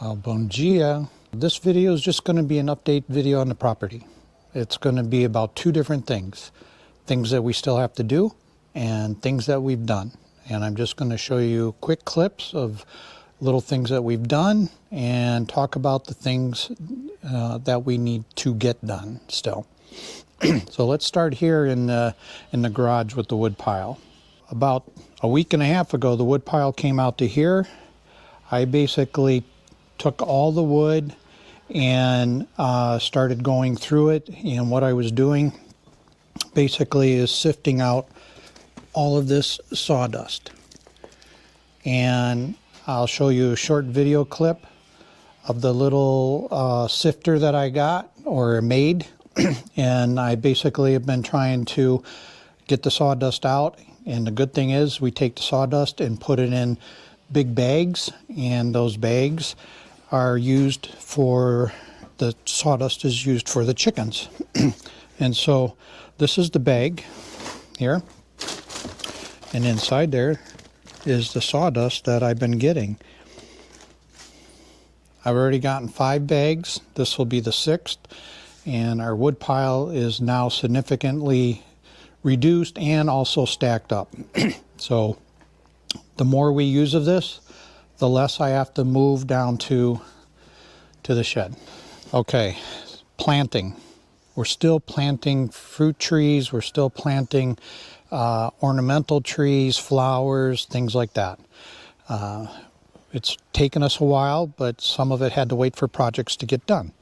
Bom dia. This video is just going to be an update video on the property. It's going to be about two different things. Things that we still have to do and things that we've done. And I'm just going to show you quick clips of little things that we've done and talk about the things that we need to get done still. So let's start here in the garage with the wood pile. About a week and a half ago, the wood pile came out to here. I basically took all the wood and started going through it, and what I was doing basically is sifting out all of this sawdust. And I'll show you a short video clip of the little sifter that I got or made. And I basically have been trying to get the sawdust out, and the good thing is we take the sawdust and put it in big bags, and those bags are used for, the sawdust is used for the chickens. And so this is the bag here, and inside there is the sawdust that I've been getting. I've already gotten 5 bags. This will be the 6th, and our wood pile is now significantly reduced and also stacked up. So the more we use of this, the less I have to move down to the shed. Okay, planting. We're still planting fruit trees. We're still planting ornamental trees, flowers, things like that. It's taken us a while, but some of it had to wait for projects to get done.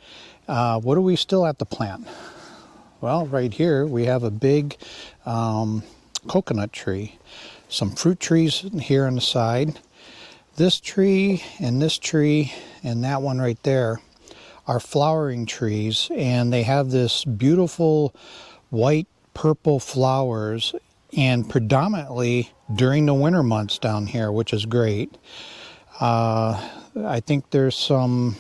What do we still have to plant? Well, right here we have a big coconut tree. Some fruit trees here on the side. This tree and that one right there are flowering trees, and they have this beautiful white purple flowers, and predominantly during the winter months down here, which is great. I think there's some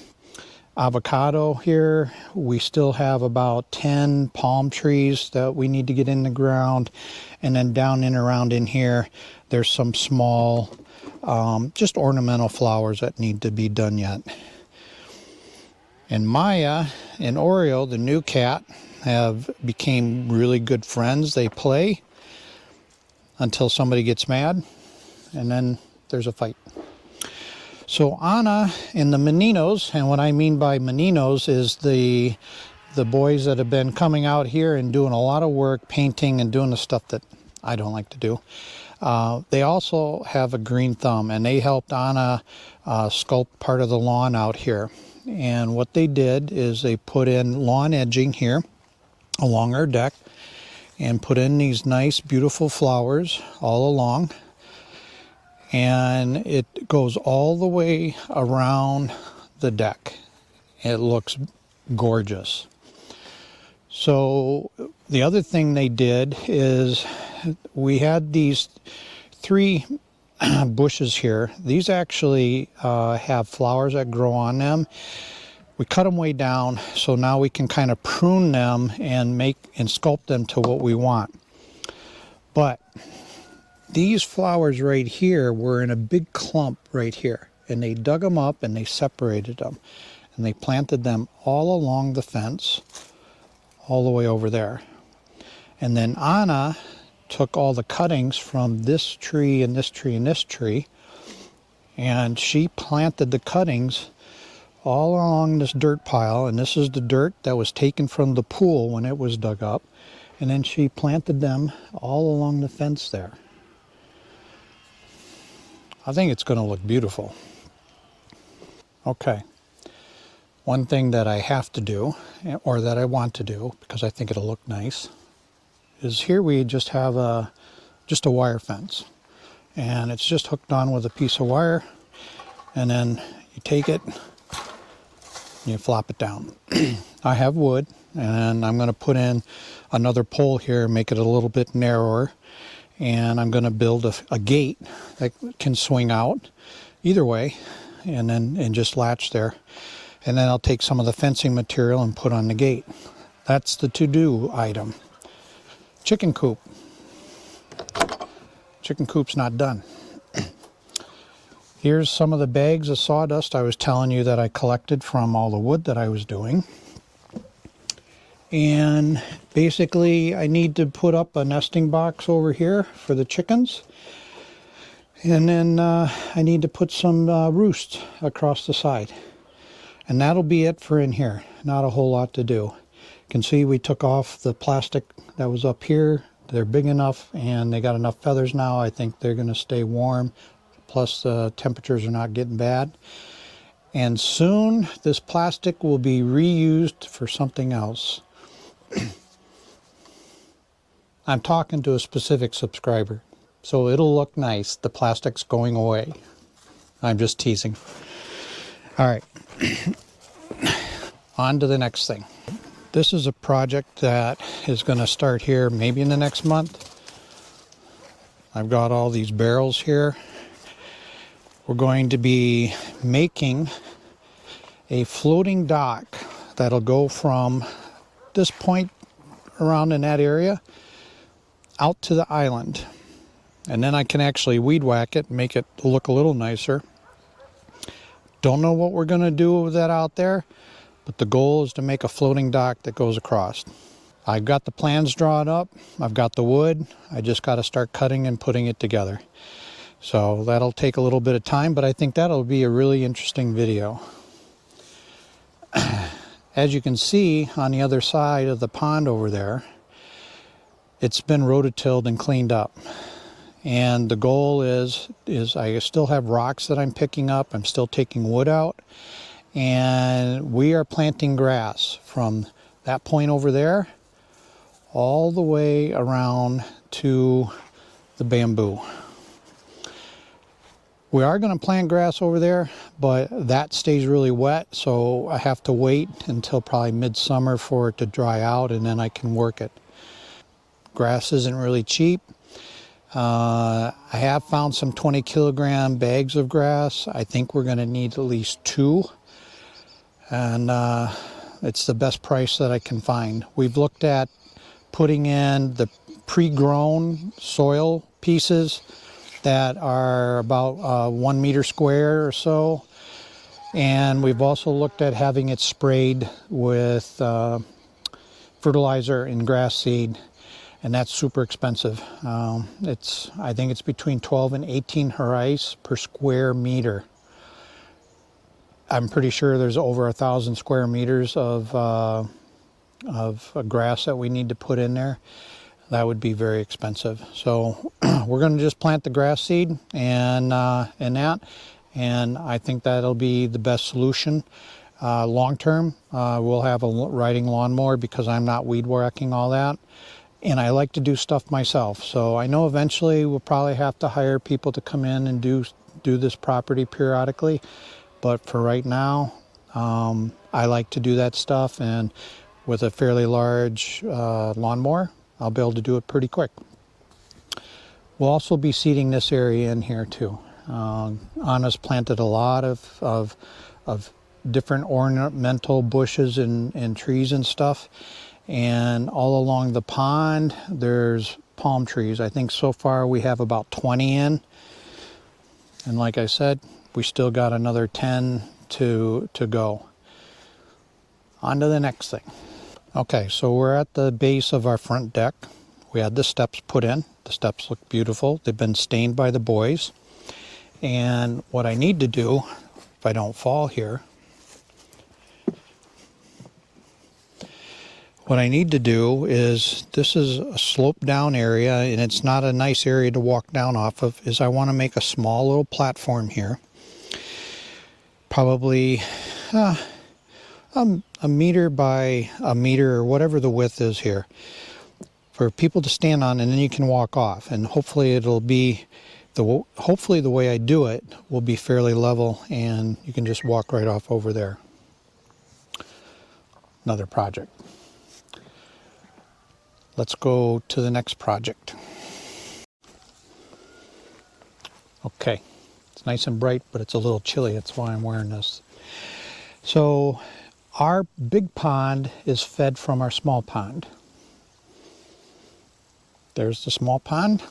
avocado here. We still have about 10 palm trees that we need to get in the ground, and then down and around in here there's some small just ornamental flowers that need to be done yet. And Maya and Oreo, the new cat, have became really good friends. They play until somebody gets mad, and then there's a fight. So Anna and the meninos, and what I mean by meninos is the boys that have been coming out here and doing a lot of work, painting and doing the stuff that I don't like to do. They also have a green thumb, and they helped Anna sculpt part of the lawn out here. And what they did is they put in lawn edging here along our deck and put in these nice beautiful flowers all along. And it goes all the way around the deck. It looks gorgeous. So the other thing they did is we had these 3 bushes here. These actually have flowers that grow on them. We cut them way down, so now we can kind of prune them and sculpt them to what we want. But these flowers right here were in a big clump right here, and they dug them up and they separated them, and they planted them all along the fence all the way over there. And then Anna took all the cuttings from this tree and this tree and this tree, and she planted the cuttings all along this dirt pile, and this is the dirt that was taken from the pool when it was dug up, and then she planted them all along the fence there. I think it's going to look beautiful. Okay, one thing that I have to do, or that I want to do because I think it'll look nice, is here we just have a wire fence, and it's just hooked on with a piece of wire, and then you take it and you flop it down. I have wood, and I'm going to put in another pole here, make it a little bit narrower, and I'm going to build a gate that can swing out either way, and just latch there, and then I'll take some of the fencing material and put on the gate. That's the to-do item. Chicken coop. Chicken coop's not done. Here's some of the bags of sawdust I was telling you that I collected from all the wood that I was doing. And basically I need to put up a nesting box over here for the chickens. And then I need to put some roosts across the side. And that'll be it for in here. Not a whole lot to do. You can see we took off the plastic that was up here. They're big enough and they got enough feathers now. I think they're going to stay warm. Plus the temperatures are not getting bad. And soon this plastic will be reused for something else. I'm talking to a specific subscriber, so it'll look nice. The plastic's going away. I'm just teasing. All right, on to the next thing. This is a project that is going to start here maybe in the next month. I've got all these barrels here. We're going to be making a floating dock that'll go from this point around in that area out to the island. And then I can actually weed whack it and make it look a little nicer. Don't know what we're going to do with that out there, but the goal is to make a floating dock that goes across. I've got the plans drawn up. I've got the wood. I just got to start cutting and putting it together. So that'll take a little bit of time, but I think that'll be a really interesting video. As you can see on the other side of the pond over there, it's been rototilled and cleaned up. And the goal is I still have rocks that I'm picking up. I'm still taking wood out. And we are planting grass from that point over there all the way around to the bamboo. We are going to plant grass over there, but that stays really wet, so I have to wait until probably midsummer for it to dry out, and then I can work it. Grass isn't really cheap. I have found some 20 kilogram bags of grass. I think we're going to need at least 2, and it's the best price that I can find. We've looked at putting in the pre-grown soil pieces that are about 1 meter square or so, and we've also looked at having it sprayed with fertilizer and grass seed, and that's super expensive. I think it's between 12 and 18 reais per square meter. I'm pretty sure there's over 1,000 square meters of grass that we need to put in there. That would be very expensive. So we're going to just plant the grass seed and that, and I think that'll be the best solution. Long term, we'll have a riding lawnmower because I'm not weed whacking all that. And I like to do stuff myself. So I know eventually we'll probably have to hire people to come in and do this property periodically. But for right now, I like to do that stuff, and with a fairly large lawnmower, I'll be able to do it pretty quick. We'll also be seeding this area in here too. Anna's planted a lot of different ornamental bushes and trees and stuff. And all along the pond, there's palm trees. I think so far we have about 20 in. And like I said, we still got another 10 to go. On to the next thing. Okay, so we're at the base of our front deck. We had the steps put in. The steps look beautiful. They've been stained by the boys. And what I need to do, if I don't fall here, what I need to do is, this is a sloped down area and it's not a nice area to walk down off of, is I want to make a small little platform here. Probably a meter by a meter or whatever the width is here, for people to stand on, and then you can walk off, and hopefully it'll be hopefully the way I do it will be fairly level and you can just walk right off over there. Another project. Let's go to the next project. Okay, it's nice and bright, but it's a little chilly. That's why I'm wearing this. So our big pond is fed from our small pond. There's the small pond.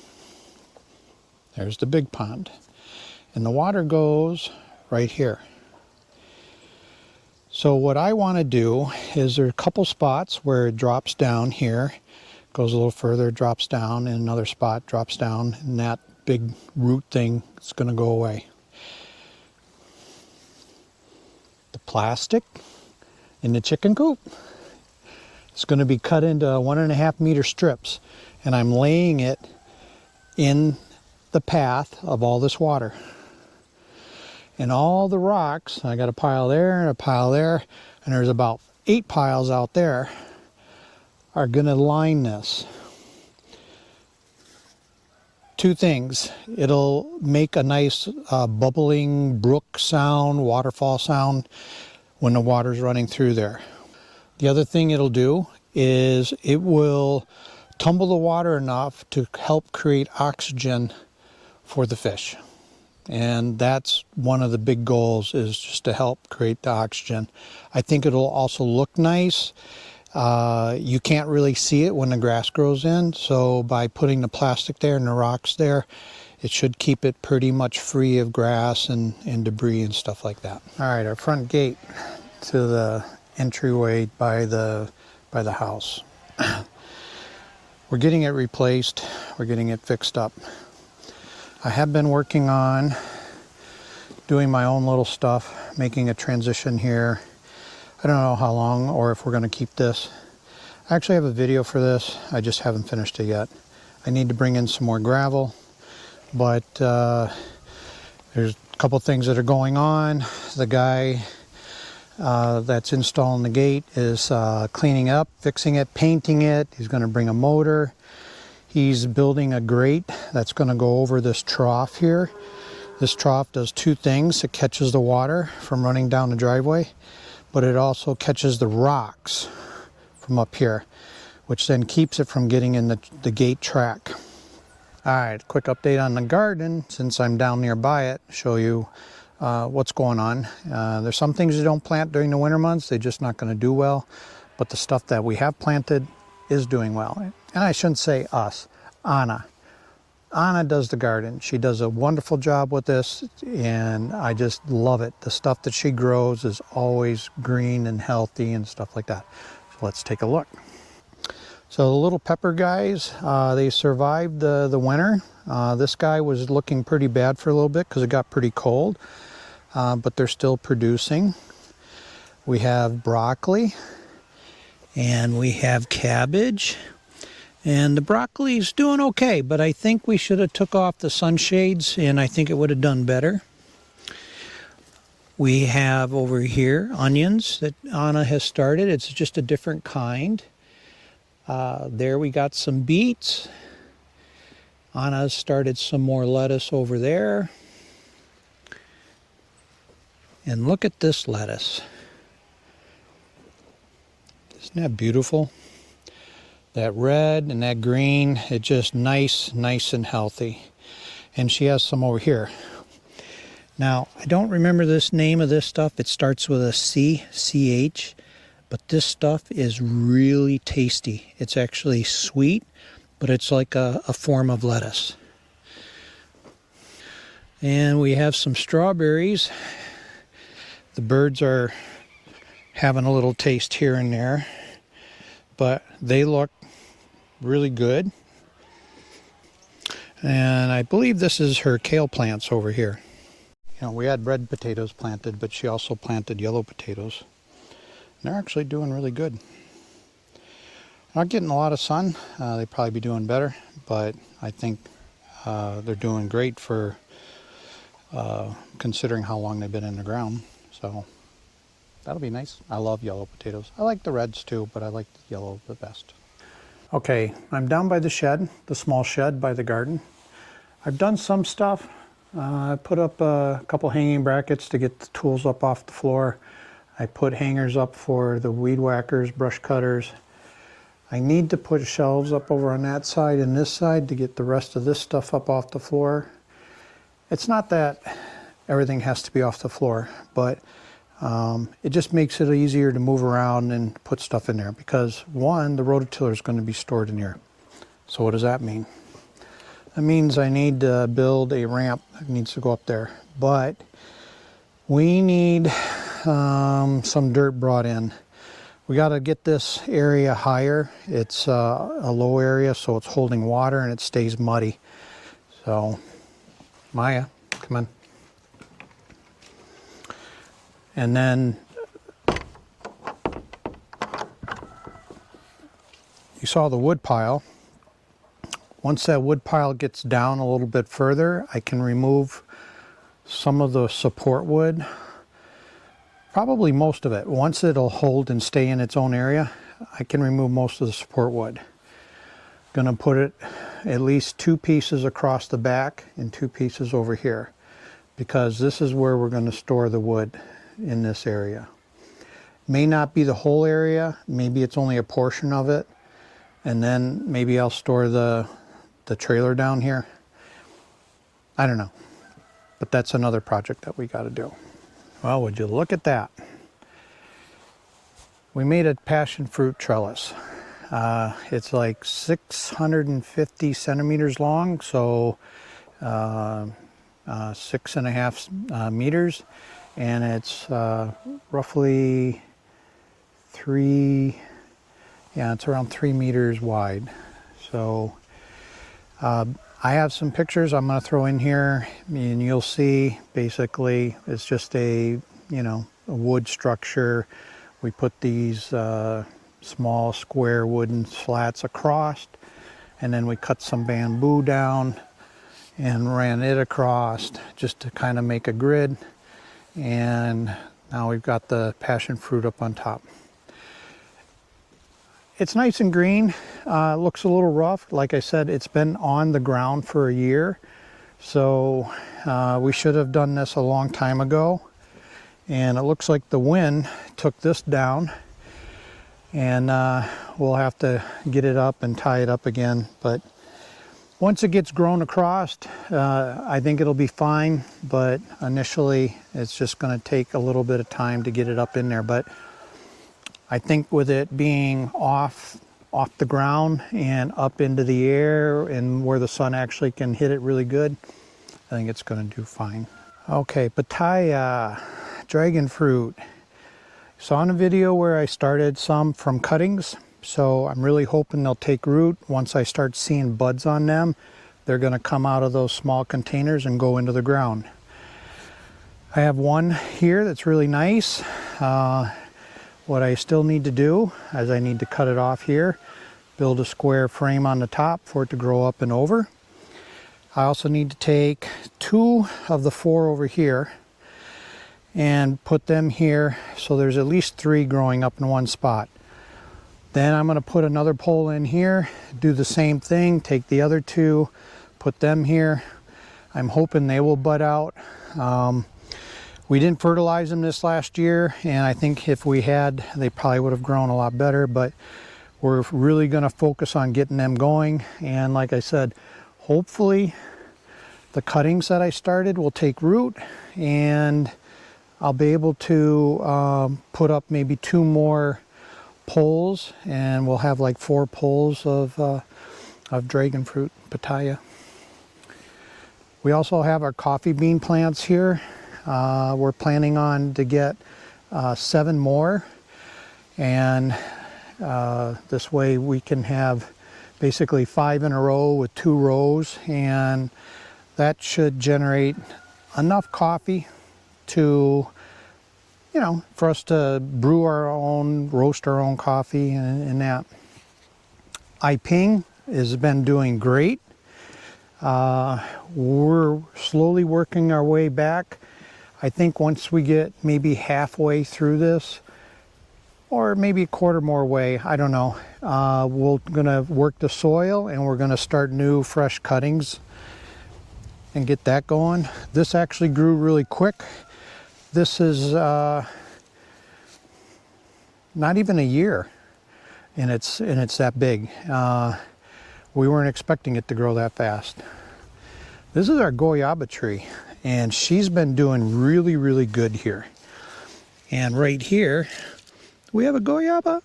There's the big pond. and the water goes right here. So what I want to do is there are a couple spots where it drops down here, goes a little further, drops down, and another spot drops down, and that big root thing is going to go away. The plastic in the chicken coop, it's going to be cut into 1.5 meter strips, and I'm laying it in the path of all this water. And all the rocks, I got a pile there and a pile there, and there's about 8 piles out there, are going to line this. 2 things. It'll make a nice bubbling brook sound, waterfall sound when the water's running through there. The other thing it'll do is it will tumble the water enough to help create oxygen for the fish. And that's one of the big goals, is just to help create the oxygen. I think it'll also look nice. You can't really see it when the grass grows in, so by putting the plastic there and the rocks there, it should keep it pretty much free of grass and debris and stuff like that. All right, our front gate to the entryway by the house. We're getting it replaced. We're getting it fixed up. I have been working on doing my own little stuff, making a transition here. I don't know how long or if we're going to keep this. I actually have a video for this. I just haven't finished it yet. I need to bring in some more gravel, but there's a couple things that are going on. The guy that's installing the gate is cleaning up, fixing it, painting it. He's going to bring a motor. He's building a grate that's going to go over this trough here. This trough does 2 things. It catches the water from running down the driveway, but it also catches the rocks from up here, which then keeps it from getting in the gate track. All right, quick update on the garden, since I'm down nearby it, show you what's going on. There's some things you don't plant during the winter months, they're just not going to do well, but the stuff that we have planted is doing well. And I shouldn't say us, Anna. Anna does the garden. She does a wonderful job with this, and I just love it. The stuff that she grows is always green and healthy and stuff like that. So let's take a look. So the little pepper guys, they survived the winter. This guy was looking pretty bad for a little bit because it got pretty cold, but they're still producing. We have broccoli, and we have cabbage. And the broccoli's doing okay, but I think we should have took off the sunshades, and I think it would have done better. We have over here onions that Anna has started. It's just a different kind. There we got some beets. Anna's started some more lettuce over there. And look at this lettuce. Isn't that beautiful? That red and that green, it's just nice and healthy. And she has some over here. Now, I don't remember this name of this stuff. It starts with a C, C-H, but this stuff is really tasty. It's actually sweet, but it's like a form of lettuce. And we have some strawberries. The birds are having a little taste here and there, but they look really good. And I believe this is her kale plants over here. You know, we had red potatoes planted, but she also planted yellow potatoes. And they're actually doing really good. Not getting a lot of sun. They'd probably be doing better, but I think they're doing great for considering how long they've been in the ground. So that'll be nice. I love yellow potatoes. I like the reds too, but I like the yellow the best. Okay, I'm down by the shed, the small shed by the garden. I've done some stuff. I put up a couple hanging brackets to get the tools up off the floor. I put hangers up for the weed whackers, brush cutters. I need to put shelves up over on that side and this side to get the rest of this stuff up off the floor. It's not that everything has to be off the floor, but it just makes it easier to move around and put stuff in there because, one, the rototiller is going to be stored in here. So what does that mean? That means I need to build a ramp that needs to go up there. But we need some dirt brought in. We got to get this area higher. It's a low area, so it's holding water and it stays muddy. So, Maya, come on. And then you saw the wood pile. Once that wood pile gets down a little bit further, I can remove some of the support wood. Probably most of it. Once it'll hold and stay in its own area, I can remove most of the support wood. Gonna put it at least 2 pieces across the back and 2 pieces over here, because this is where we're going to store the wood in this area. May not be the whole area, maybe it's only a portion of it, and then maybe I'll store the trailer down here. I don't know, but that's another project that we got to do. Well, would you look at that? We made a passion fruit trellis. It's like 650 centimeters long, so 6.5 meters, and it's roughly it's around 3 meters wide. So I have some pictures I'm going to throw in here, and you'll see basically it's just a wood structure. We put these small square wooden slats across, and then we cut some bamboo down and ran it across just to kind of make a grid, and now we've got the passion fruit up on top. It's nice and green. Looks a little rough. Like I said, it's been on the ground for a year, so we should have done this a long time ago. And it looks like the wind took this down, and we'll have to get it up and tie it up again. But once it gets grown across, I think it'll be fine. But initially, it's just going to take a little bit of time to get it up in there. But I think with it being off the ground and up into the air and where the sun actually can hit it really good, I think it's going to do fine. Okay, pitaya, dragon fruit. Saw in a video where I started some from cuttings, so I'm really hoping they'll take root. Once I start seeing buds on them, they're going to come out of those small containers and go into the ground. I have one here that's really nice. What I still need to do is I need to cut it off here, build a square frame on the top for it to grow up and over. I also need to take 2 of the 4 over here and put them here, so there's at least 3 growing up in one spot. Then I'm going to put another pole in here, do the same thing, take the other 2, put them here. I'm hoping they will bud out. We didn't fertilize them this last year, and I think if we had, they probably would have grown a lot better, but we're really going to focus on getting them going. And like I said, hopefully the cuttings that I started will take root, and I'll be able to put up maybe 2 more poles, and we'll have like 4 poles of dragon fruit, pitaya. We also have our coffee bean plants here. We're planning on to get 7 more, and this way we can have basically 5 in a row with 2 rows, and that should generate enough coffee to, for us to brew our own, roast our own coffee and that. Iping has been doing great. We're slowly working our way back. I think once we get maybe halfway through this, or maybe a quarter more way, I don't know, we're gonna work the soil, and we're gonna start new fresh cuttings and get that going. This actually grew really quick. This is not even a year, and it's that big. We weren't expecting it to grow that fast. This is our goyaba tree, and she's been doing really, really good here. And right here, we have a goyaba.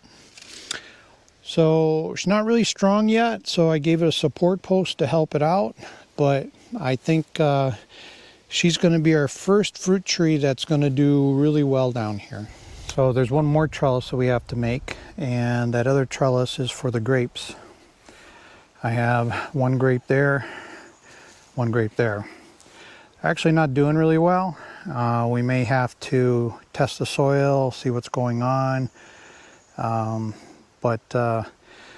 So she's not really strong yet, so I gave it a support post to help it out, but I think she's going to be our first fruit tree that's going to do really well down here. So there's one more trellis that we have to make, and that other trellis is for the grapes. I have one grape there, one grape there. Actually not doing really well. We may have to test the soil, see what's going on, but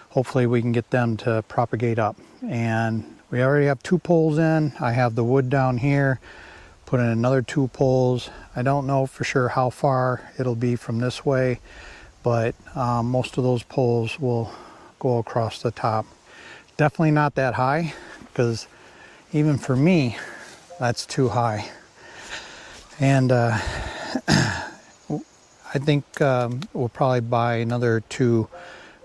hopefully we can get them to propagate up. And we already have 2 poles in. I have the wood down here, put in another 2 poles. I don't know for sure how far it'll be from this way, but most of those poles will go across the top. Definitely not that high, because even for me, that's too high. And I think we'll probably buy another 2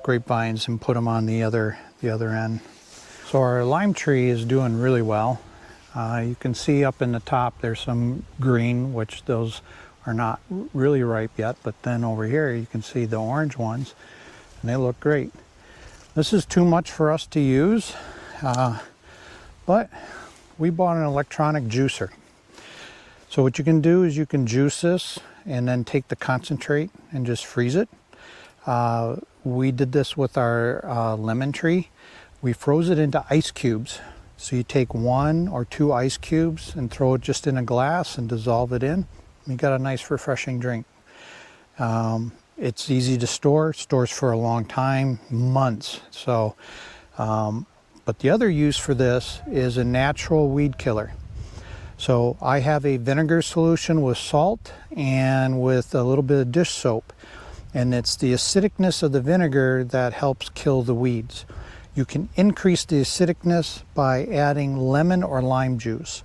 grapevines and put them on the other end. So our lime tree is doing really well. You can see up in the top there's some green, which those are not really ripe yet, but then over here you can see the orange ones, and they look great. This is too much for us to use, but we bought an electronic juicer. So what you can do is you can juice this and then take the concentrate and just freeze it. We did this with our lemon tree. We froze it into ice cubes. So you take 1 or 2 ice cubes and throw it just in a glass and dissolve it in. You got a nice refreshing drink. It's easy to store, stores for a long time, months. So, but the other use for this is a natural weed killer. So I have a vinegar solution with salt and with a little bit of dish soap. And it's the acidicness of the vinegar that helps kill the weeds. You can increase the acidicness by adding lemon or lime juice.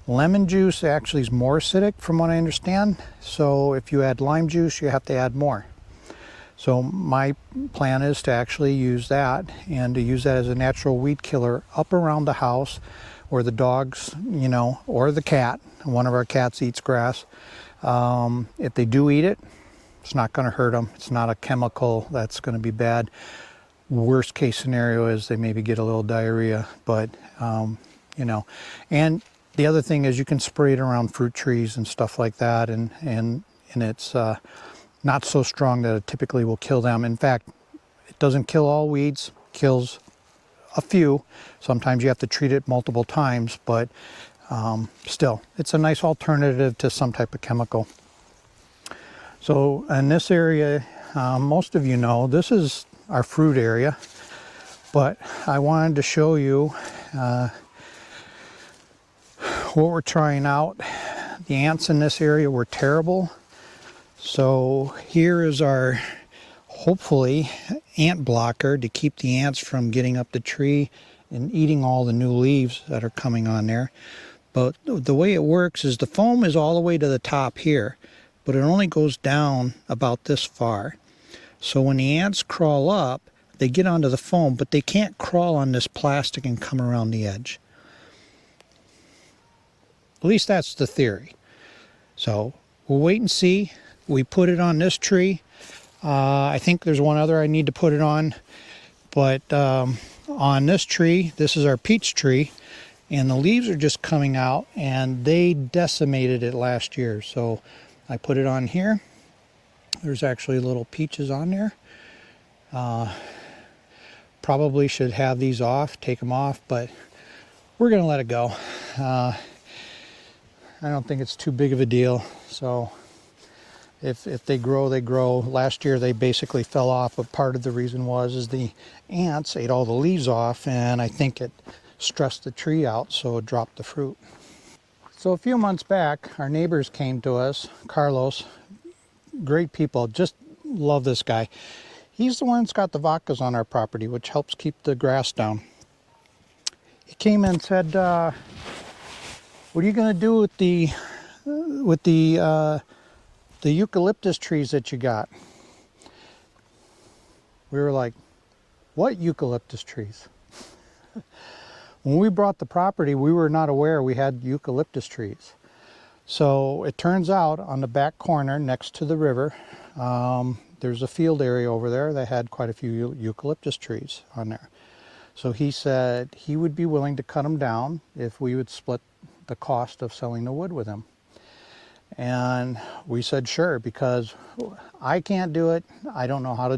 Lemon juice actually is more acidic from what I understand. So if you add lime juice, you have to add more. So my plan is to actually use that, and to use that as a natural weed killer up around the house where the dogs, you know, or the cat, one of our cats eats grass. If they do eat it, it's not going to hurt them. It's not a chemical that's going to be bad. Worst case scenario is they maybe get a little diarrhea, but you know. And the other thing is you can spray it around fruit trees and stuff like that, and it's not so strong that it typically will kill them. In fact, it doesn't kill all weeds, kills a few. Sometimes you have to treat it multiple times, but still, it's a nice alternative to some type of chemical. So in this area, most of you know, this is our fruit area, but I wanted to show you what we're trying out. The ants in this area were terrible. So here is our, hopefully, ant blocker to keep the ants from getting up the tree and eating all the new leaves that are coming on there. But the way it works is the foam is all the way to the top here, but it only goes down about this far. So when the ants crawl up, they get onto the foam, but they can't crawl on this plastic and come around the edge. At least that's the theory. So we'll wait and see. We put it on this tree. I think there's one other I need to put it on. But on this tree, this is our peach tree, and the leaves are just coming out, and they decimated it last year. So I put it on here. There's actually little peaches on there. Probably should have these off, take them off, but we're gonna let it go. I don't think it's too big of a deal. So if they grow, they grow. Last year they basically fell off, but part of the reason is the ants ate all the leaves off, and I think it stressed the tree out, so it dropped the fruit. So a few months back, our neighbors came to us, Carlos, great people, just love this guy. He's the one that's got the vacas on our property, which helps keep the grass down. He came and said, what are you going to do with the eucalyptus trees that you got? We were like, what eucalyptus trees? When we bought the property, we were not aware we had eucalyptus trees. So it turns out on the back corner next to the river, there's a field area over there that had quite a few eucalyptus trees on there. So he said he would be willing to cut them down if we would split the cost of selling the wood with him. And we said sure, because I can't do it. I don't know how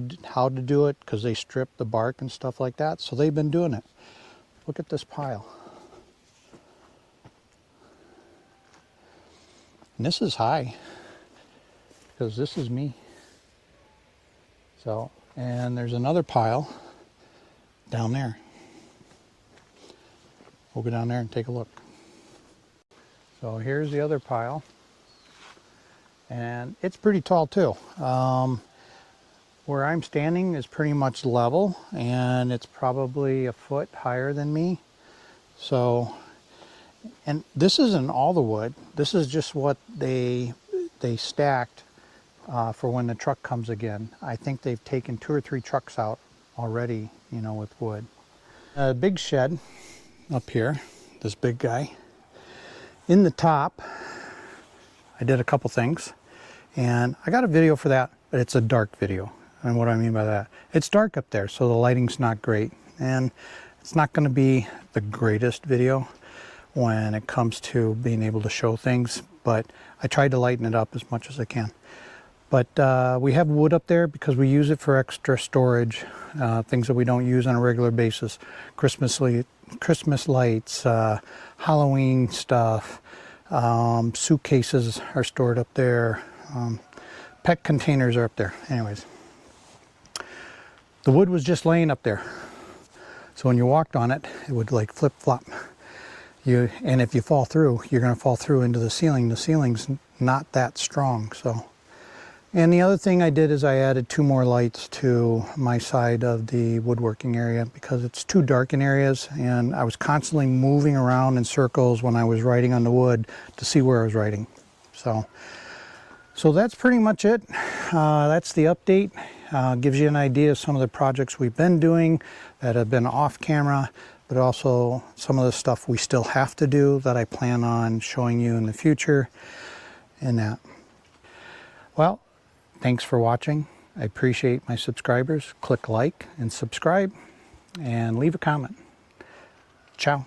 to do it because they strip the bark and stuff like that. So they've been doing it. Look at this pile. And this is high because this is me. So, and there's another pile down there. We'll go down there and take a look. So here's the other pile. And it's pretty tall too. Where I'm standing is pretty much level, and it's probably a foot higher than me. So, and this isn't all the wood. This is just what they stacked for when the truck comes again. I think they've taken 2 or 3 trucks out already, you know, with wood. A big shed up here, this big guy. In the top, I did a couple things, and I got a video for that, but it's a dark video. And what do I mean by that? It's dark up there, so the lighting's not great, and it's not going to be the greatest video when it comes to being able to show things, but I tried to lighten it up as much as I can. But we have wood up there because we use it for extra storage, things that we don't use on a regular basis. Christmas lights, Halloween stuff, suitcases are stored up there, pet containers are up there. Anyways, the wood was just laying up there. So when you walked on it, it would like flip-flop. And if you fall through, you're going to fall through into the ceiling. The ceiling's not that strong, so. And the other thing I did is I added 2 more lights to my side of the woodworking area because it's too dark in areas, and I was constantly moving around in circles when I was writing on the wood to see where I was writing. So that's pretty much it. That's the update. Gives you an idea of some of the projects we've been doing that have been off camera, but also some of the stuff we still have to do that I plan on showing you in the future and that. Well, thanks for watching. I appreciate my subscribers. Click like and subscribe and leave a comment. Ciao.